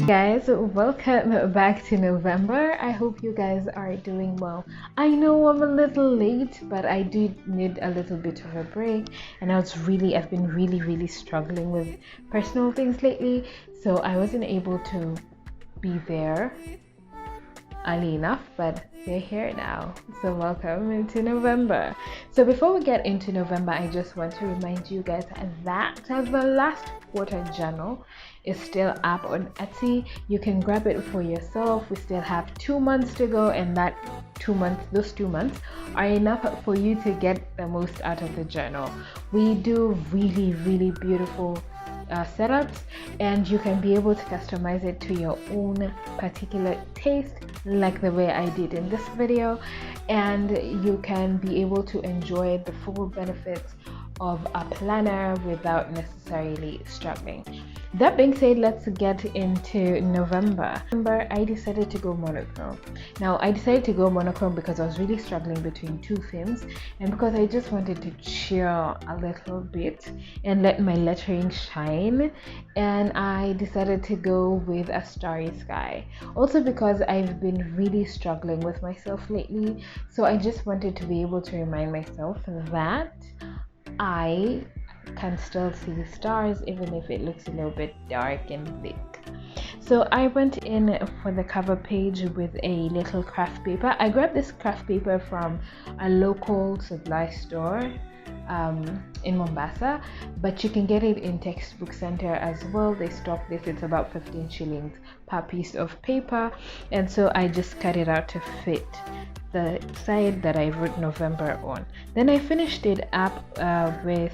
Guys, welcome back to November. I hope you guys are doing well. I know I'm a little late, but I did need a little bit of a break, and I've been really struggling with personal things lately, so I wasn't able to be there early enough, but we're here now. So welcome into November. So before we get into November, I just want to remind you guys that the last quarter journal is still up on Etsy. You can grab it for yourself. We still have 2 months to go, and those 2 months are enough for you to get the most out of the journal. We do really beautiful setups, and you can be able to customize it to your own particular taste, like the way I did in this video, and you can be able to enjoy the full benefits of a planner without necessarily struggling. That being said, let's get into November. I decided to go monochrome. Now, I decided to go monochrome because I was really struggling between two themes, and because I just wanted to chill a little bit and let my lettering shine, and I decided to go with a starry sky. Also because I've been really struggling with myself lately, so I just wanted to be able to remind myself that I can still see stars even if it looks a little bit dark and thick. So I went in for the cover page with a little craft paper. I grabbed this craft paper from a local supply store in Mombasa, but you can get it in Textbook Center as well. They stock this. It's about 15 shillings per piece of paper, and so I just cut it out to fit the side that I wrote November on. Then I finished it up with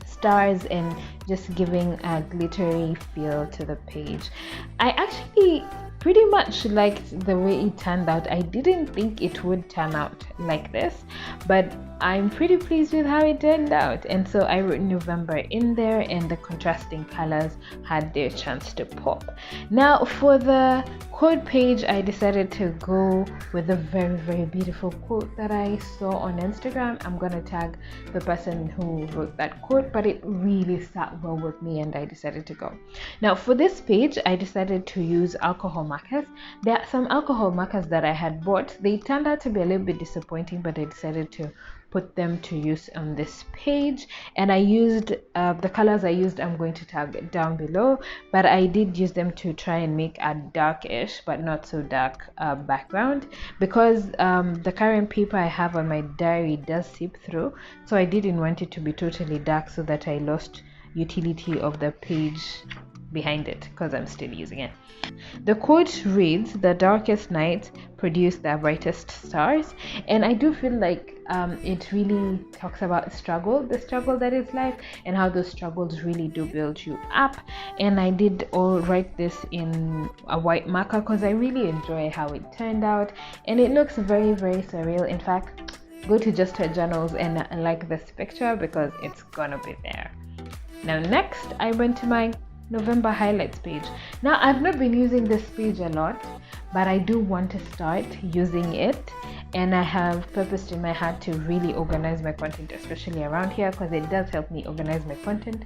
stars and just giving a glittery feel to the page. I actually pretty much liked the way it turned out. I didn't think it would turn out like this, but I'm pretty pleased with how it turned out, and so I wrote November in there, and the contrasting colors had their chance to pop. Now for the quote page, I decided to go with a very beautiful quote that I saw on Instagram. I'm gonna tag the person who wrote that quote, but it really sat well with me, and I decided to go. Now for this page, I decided to use alcohol markers. There are some alcohol markers that I had bought. They turned out to be a little bit disappointing, but I decided to put them to use on this page, and I used the colors I used I'm going to tag down below, but I did use them to try and make a darkish but not so dark background, because the current paper I have on my diary does seep through, so I didn't want it to be totally dark so that I lost utility of the page behind it, because I'm still using it. The quote reads, "The darkest nights produce the brightest stars," and I do feel like it really talks about the struggle that is life, and how those struggles really do build you up. And I did all write this in a white marker because I really enjoy how it turned out, and it looks very surreal. In fact, go to JustherJournals and like this picture because it's gonna be there. Now next, I went to my November highlights page. Now I've not been using this page a lot, but I do want to start using it, and I have purposed in my heart to really organize my content, especially around here, because it does help me organize my content.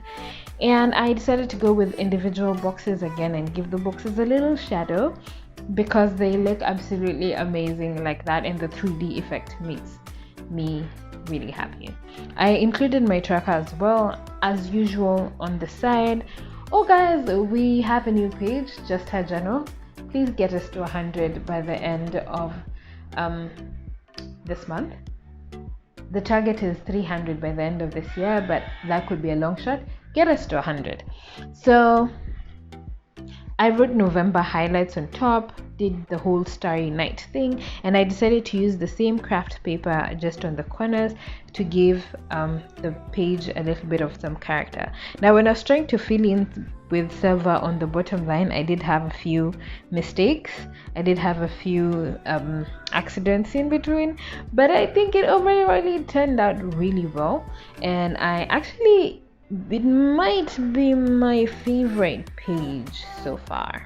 And I decided to go with individual boxes again and give the boxes a little shadow because they look absolutely amazing like that, and the 3D effect makes me really happy. I included my tracker as well, as usual, on the side. Oh guys, we have a new page, JustherJournal. Please get us to 100 by the end of this month. The target is 300 by the end of this year, but that could be a long shot. Get us to 100. So I wrote November highlights on top, did the whole starry night thing, and I decided to use the same craft paper just on the corners to give the page a little bit of some character. Now when I was trying to fill in with silver on the bottom line, I did have a few mistakes. I did have a few accidents in between, but I think it overall turned out really well, and it might be my favorite page so far.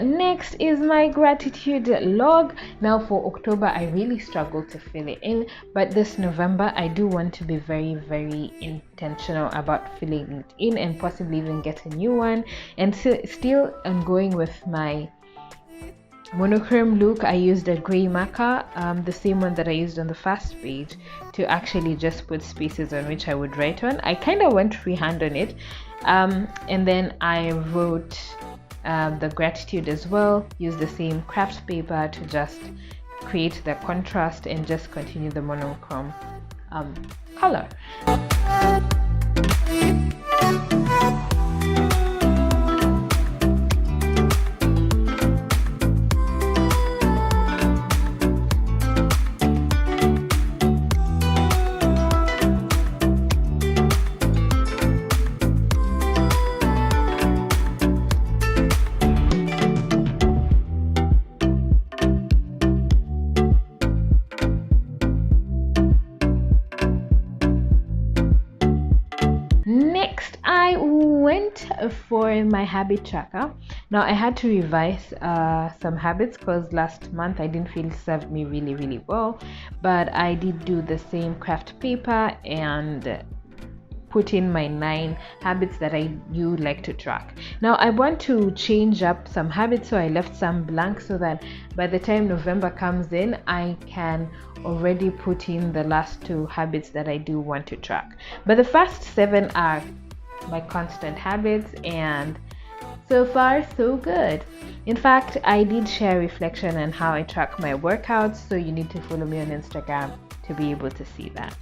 next is my gratitude log. Now for October, I really struggled to fill it in, but this November I do want to be very, very intentional about filling it in and possibly even get a new one. And so still I'm going with my monochrome look. I used a gray marker, the same one that I used on the first page, to actually just put spaces on which I would write on. I kind of went freehand on it, and then I wrote the gratitude as well. Use the same craft paper to just create the contrast and just continue the monochrome color. Next, I went for my habit tracker. Now I had to revise some habits because last month I didn't feel served me really well, but I did do the same craft paper and put in my 9 habits that I do like to track. Now I want to change up some habits, so I left some blank so that by the time November comes in, I can already put in the last 2 habits that I do want to track. But the first 7 are my constant habits, and so far so good. In fact, I did share reflection on how I track my workouts, so you need to follow me on Instagram to be able to see that.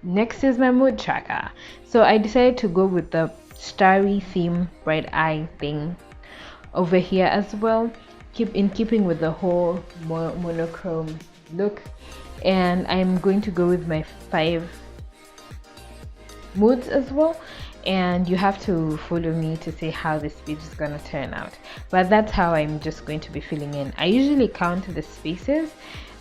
Next is my mood tracker. So I decided to go with the starry theme, bright eye thing over here as well, keeping with the whole monochrome look. And I'm going to go with my 5 moods as well, and you have to follow me to see how this page is going to turn out. But that's how I'm just going to be filling in. I usually count the spaces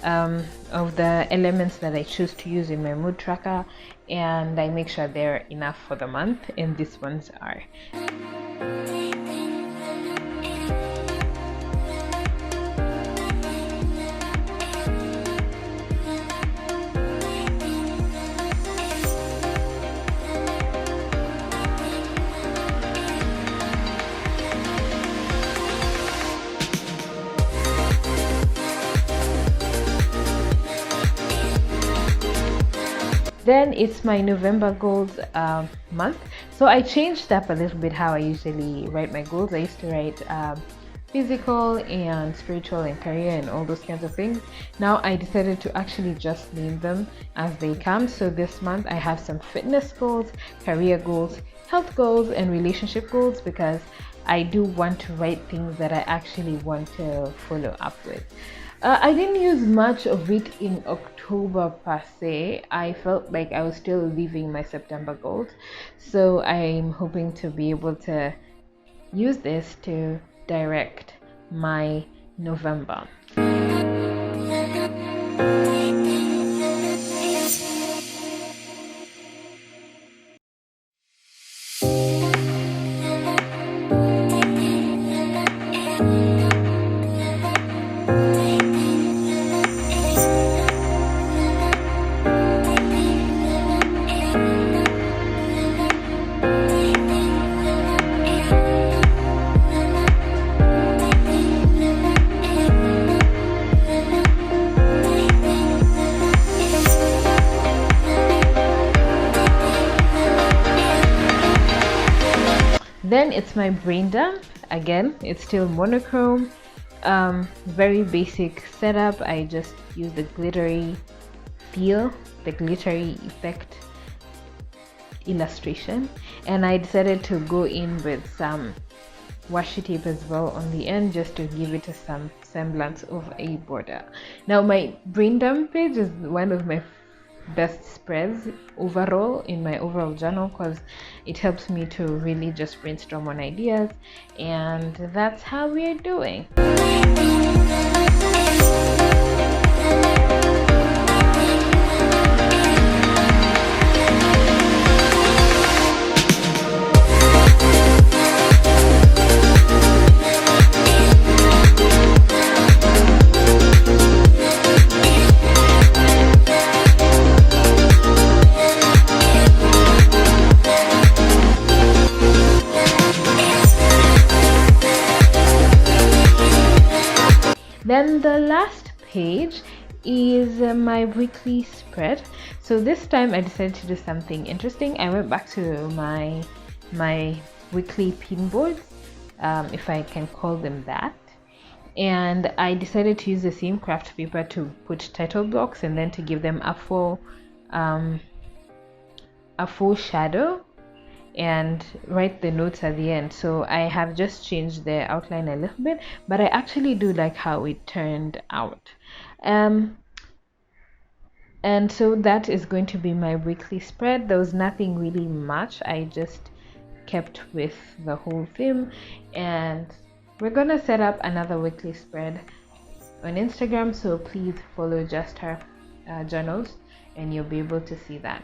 of the elements that I choose to use in my mood tracker, and I make sure they're enough for the month, and these ones are. Then it's my November goals month, so I changed up a little bit how I usually write my goals. I used to write physical and spiritual and career and all those kinds of things. Now I decided to actually just name them as they come. So this month I have some fitness goals, career goals, health goals, and relationship goals, because I do want to write things that I actually want to follow up with. I didn't use much of it in October per se. I felt like I was still leaving my September goals, so I'm hoping to be able to use this to direct my November. it's my brain dump. Again, it's still monochrome. Very basic setup. I just use the glittery feel, the glittery effect illustration, and I decided to go in with some washi tape as well on the end, just to give it some semblance of a border. Now my brain dump page is one of my best spreads overall in my overall journal, because it helps me to really just brainstorm on ideas, and that's how we are doing. Then the last page is my weekly spread. So this time I decided to do something interesting. I went back to my weekly pin boards, if I can call them that, and I decided to use the same craft paper to put title blocks, and then to give them a full shadow, and write the notes at the end. So I have just changed the outline a little bit, but I actually do like how it turned out. And so that is going to be my weekly spread. There was nothing really much. I just kept with the whole theme, and we're gonna set up another weekly spread on Instagram, so please follow Just Her Journals and you'll be able to see that.